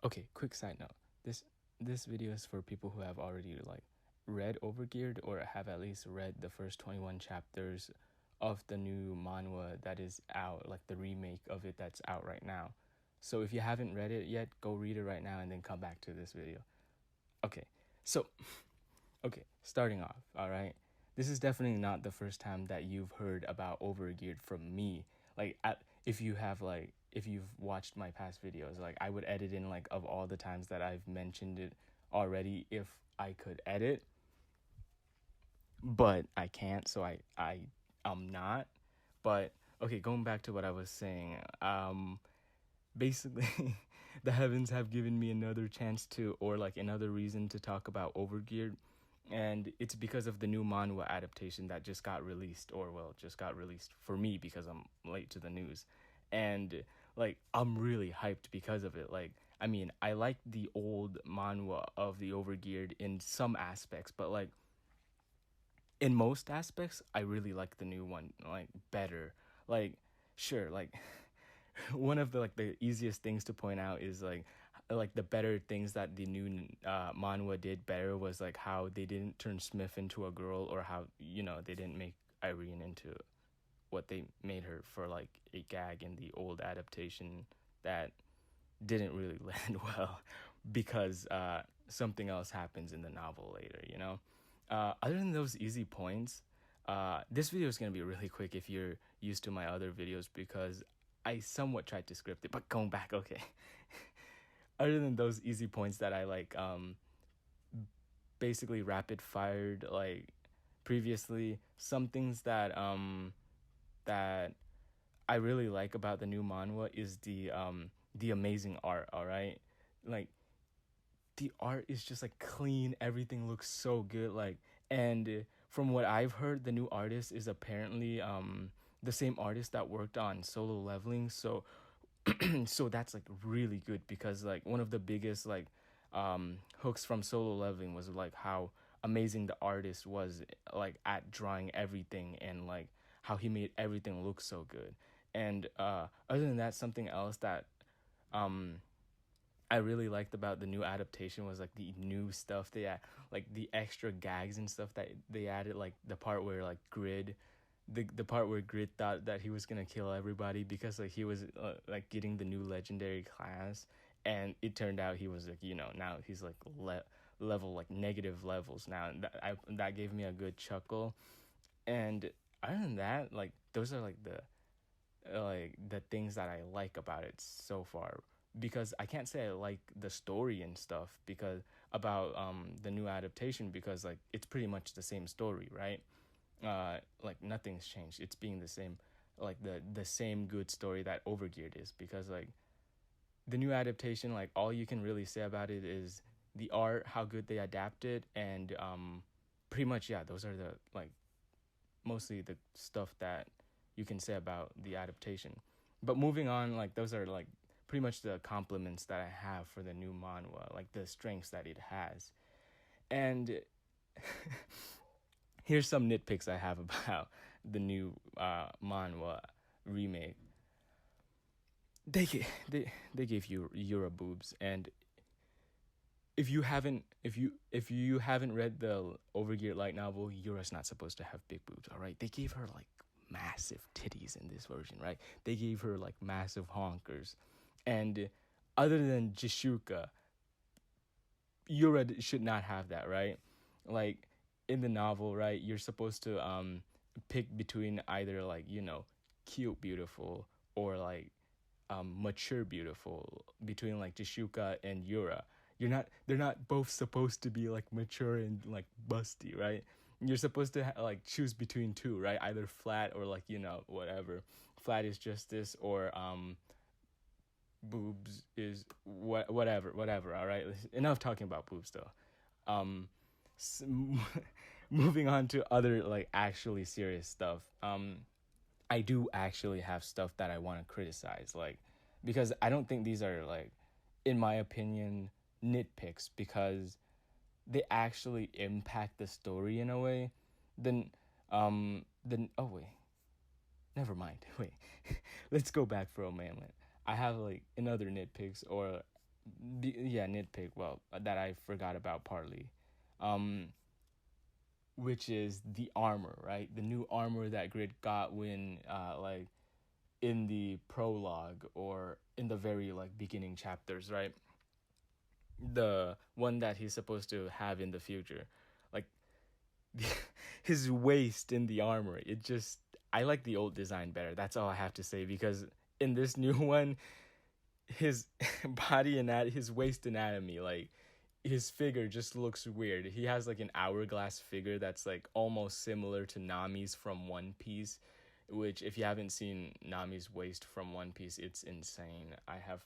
Okay, quick side note. This video is for people who have already like read Overgeared or have at least read the first 21 chapters of the new manhwa that is out, like the remake of it that's out right now. So if you haven't read it yet, go read it right now and then come back to this video. Okay. So, okay, starting off, all right. This is definitely not the first time that you've heard about Overgeared from me. Like if you've watched my past videos, like I would edit in like of all the times that I've mentioned it already if I could edit, but I can't, so I'm not. But okay, going back to what I was saying, basically the heavens have given me another chance to, or like another reason to talk about Overgeared, and it's because of the new manhwa adaptation that just got released, or well, just got released for me because I'm late to the news. And like I'm really hyped because of it. Like I mean, I like the old manhwa of the Overgeared in some aspects, but like in most aspects I really like the new one like better. Like sure, like one of the like the easiest things to point out is like the better things that the new manhwa did better was like how they didn't turn Smith into a girl, or how they didn't make Irene into what they made her for like a gag in the old adaptation that didn't really land well because something else happens in the novel later, other than those easy points, this video is going to be really quick if you're used to my other videos because I somewhat tried to script it, but going back, okay. Other than those easy points that I like basically rapid fired like previously, some things that I really like about the new manhwa is the amazing art, all right? Like the art is just like clean, everything looks so good, like, and from what I've heard, the new artist is apparently the same artist that worked on Solo Leveling, so so that's like really good because like one of the biggest like hooks from Solo Leveling was like how amazing the artist was like at drawing everything, and like how he made everything look so good. And other than that, something else that um I really liked about the new adaptation was like the new stuff they add, like the extra gags and stuff that they added, like the part where like the part where Grid thought that he was gonna kill everybody because like he was like getting the new legendary class, and it turned out he was like now he's like level like negative levels now, and that gave me a good chuckle. And other than that, like those are like the things that I like about it so far, because I can't say I like the story and stuff because about the new adaptation, because like it's pretty much the same story, right? Like nothing's changed. It's being the same, like the same good story that Overgeared is, because like the new adaptation, like all you can really say about it is the art, how good they adapted, and pretty much yeah, those are the like mostly the stuff that you can say about the adaptation. But moving on, like those are like pretty much the compliments that I have for the new manhwa, like the strengths that it has. And here's some nitpicks I have about the new manhwa remake. They gave you Euro boobs, and if you haven't read the Overgeared light novel, Yura's not supposed to have big boobs, all right? They gave her like massive titties in this version, right? They gave her like massive honkers. And other than Jishuka, Yura should not have that, right? Like in the novel, right? You're supposed to pick between either like, cute beautiful, or like mature beautiful, between like Jishuka and Yura. They're not both supposed to be like mature and like busty, right? You're supposed to like choose between two, right? Either flat or like, whatever. Flat is justice, or boobs is whatever, all right? Enough talking about boobs though. Um s- moving on to other like actually serious stuff. I do actually have stuff that I want to criticize, like, because I don't think these are like, in my opinion, nitpicks, because they actually impact the story in a way. Then oh wait, never mind. Wait, let's go back for a moment. I have like another nitpicks, or yeah, nitpick. Well, that I forgot about partly, um, which is the armor, right? The new armor that Grid got when, like, in the prologue or in the very like beginning chapters, right? The one that he's supposed to have in the future, like his waist in the armor. It just, I like the old design better. That's all I have to say, because in this new one, his body and his waist anatomy, like his figure just looks weird. He has like an hourglass figure that's like almost similar to Nami's from One Piece, which if you haven't seen Nami's waist from One Piece, it's insane. I have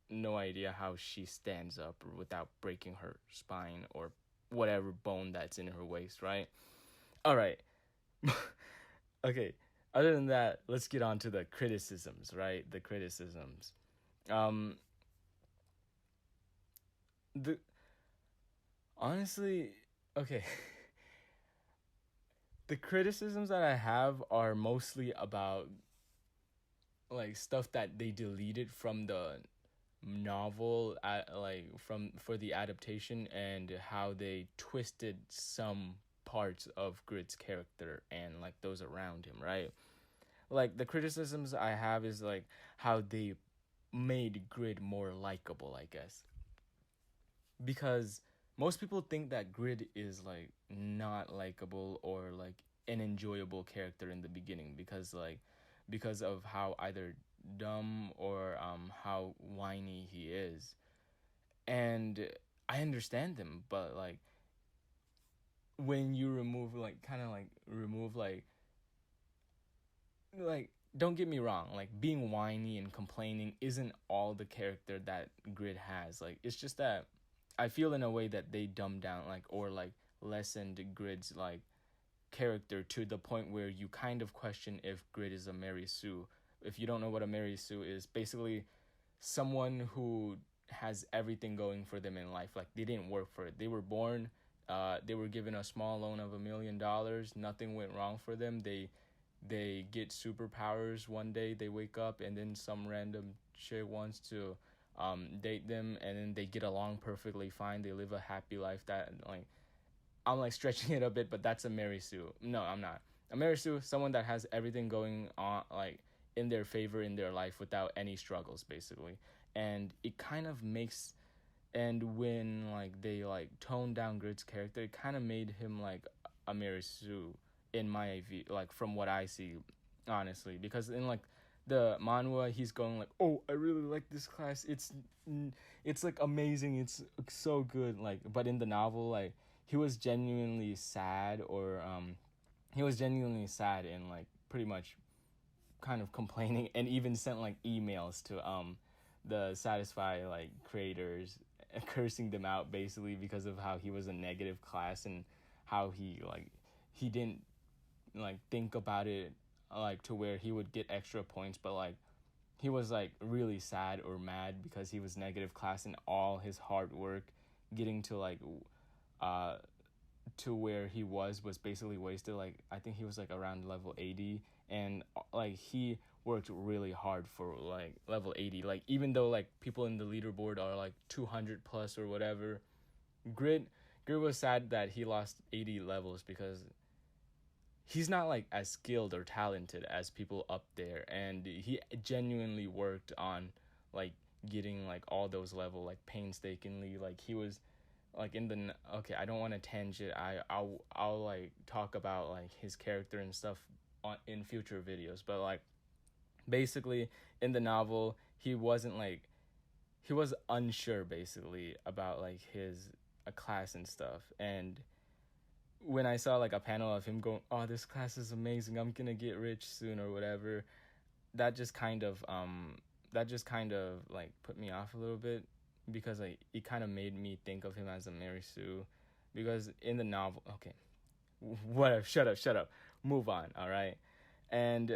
no idea how she stands up without breaking her spine or whatever bone that's in her waist, right? All right. Okay. Other than that, let's get on to the criticisms, right? The criticisms. Um the honestly, okay. The criticisms that I have are mostly about like stuff that they deleted from the novel, like from for the adaptation, and how they twisted some parts of Grid's character and like those around him, right? Like the criticisms I have is like how they made Grid more likable, I guess. Because most people think that Grid is like not likable or like an enjoyable character in the beginning, because of how either dumb or how whiny he is. And I understand them, but like when you remove like kind of like remove like don't get me wrong, like being whiny and complaining isn't all the character that Grid has. Like it's just that I feel in a way that they dumbed down like or like lessened Grid's like character to the point where you kind of question if Grid is a Mary Sue. If you don't know what a Mary Sue is, basically someone who has everything going for them in life. Like they didn't work for it. They were born, they were given a small loan of $1 million. Nothing went wrong for them. They get superpowers one day. They wake up and then some random chick wants to date them, and then they get along perfectly fine. They live a happy life. That like I'm like stretching it a bit, but that's a Mary Sue. No, I'm not. A Mary Sue, someone that has everything going on like in their favor in their life without any struggles, basically. And it kind of makes, and when like they like toned down Grid's character, it kind of made him like a Mary Sue in my view, like from what I see, honestly. Because in like the manhwa, he's going like, "Oh, I really like this class. It's like amazing. It's so good." Like, but in the novel, like he was genuinely sad, or he was genuinely sad and like pretty much kind of complaining, and even sent like emails to the Satisfy like creators, cursing them out basically because of how he was a negative class, and how he didn't like think about it like to where he would get extra points, but like he was like really sad or mad because he was negative class, and all his hard work getting to like uh to where he was basically wasted. Like I think he was like around level 80, and like he worked really hard for like level 80. Like even though like people in the leaderboard are like 200 plus or whatever, grid grid was sad that he lost 80 levels, because he's not like as skilled or talented as people up there, and he genuinely worked on like getting like all those level like painstakingly. Like he was like in the okay, I don't want to tangent. I'll like talk about like his character and stuff on in future videos, but like basically in the novel he wasn't like, he was unsure basically about like his a class and stuff. And when I saw like a panel of him going, "Oh, this class is amazing. I'm gonna get rich soon," or whatever, that just kind of like put me off a little bit, because like it kind of made me think of him as a Mary Sue, because in the novel, okay, whatever, shut up, move on, all right. And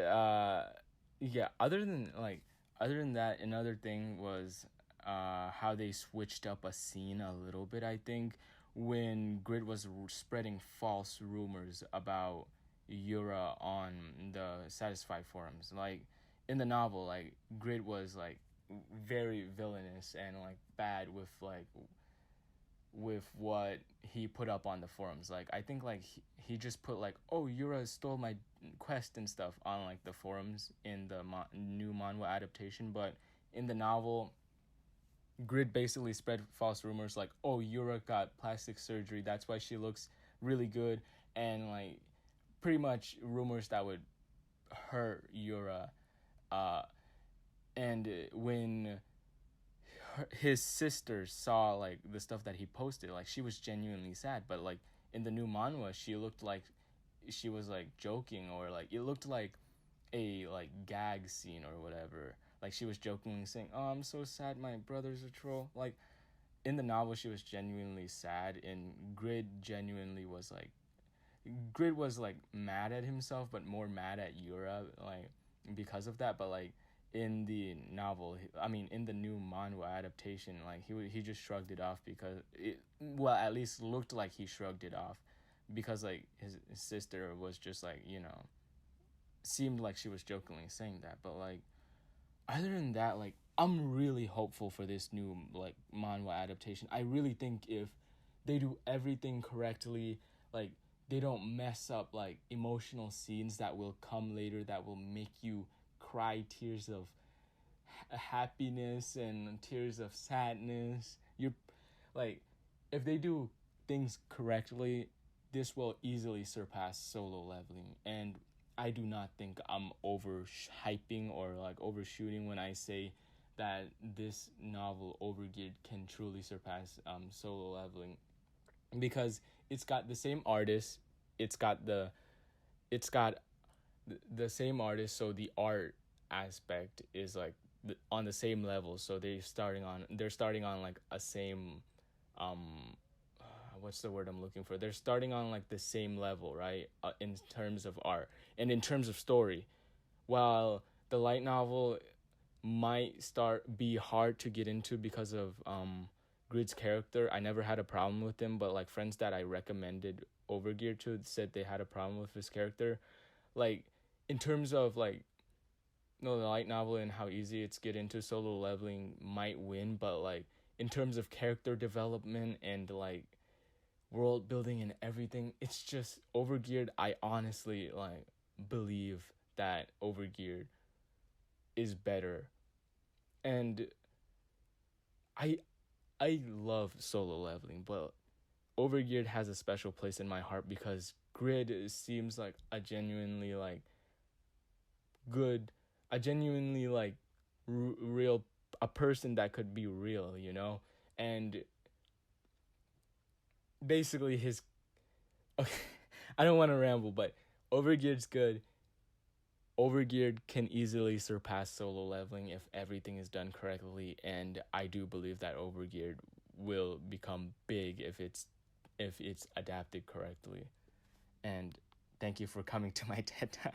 yeah, other than that, another thing was how they switched up a scene a little bit, I think, when Grid was spreading false rumors about Yura on the Satisfy forums. Like in the novel, like Grid was like very villainous and like bad with what he put up on the forums. Like I think like he just put like, oh, Yura stole my quest and stuff on like the forums in the new manhwa adaptation, but in the novel, Grid basically spread false rumors like, oh, Yura got plastic surgery, that's why she looks really good, and like pretty much rumors that would hurt Yura. Uh, and when his sister saw like the stuff that he posted, like she was genuinely sad, but like in the new manhwa she looked like she was like joking, or like it looked like a like gag scene or whatever, like she was jokingly saying, oh, I'm so sad my brother's a troll. Like in the novel she was genuinely sad, and Grid was like mad at himself, but more mad at Yura, like because of that. But like in the novel, I mean, in the new manhwa adaptation, like he just shrugged it off because it, well, at least looked like he shrugged it off because like his sister was just like, seemed like she was jokingly saying that. But like other than that, like I'm really hopeful for this new like manhwa adaptation. I really think if they do everything correctly, like they don't mess up like emotional scenes that will come later that will make you cry tears of happiness and tears of sadness. You're like, if they do things correctly, this will easily surpass Solo Leveling. And I do not think I'm over hyping or like overshooting when I say that this novel Overgeared can truly surpass Solo Leveling, because it's got the same artist, it's got the same artist, so the art aspect is like on the same level. So they're starting on like a same what's the word I'm looking for? They're starting on like the same level, right? In terms of art and in terms of story. While the light novel might be hard to get into because of Grid's character. I never had a problem with him, but like friends that I recommended Overgear to said they had a problem with his character. Like in terms of like, no, the light novel and how easy it's get into, Solo Leveling might win, but like in terms of character development and like world building and everything, it's just Overgeared. I honestly like believe that Overgeared is better. And I I love Solo Leveling, but Overgeared has a special place in my heart because Grid seems like a genuinely like good, a genuinely like real, a person that could be real, and basically his okay, I don't want to ramble, but Overgeared's good. Overgeared can easily surpass Solo Leveling if everything is done correctly, and I do believe that Overgeared will become big if it's adapted correctly. And thank you for coming to my TED Talk.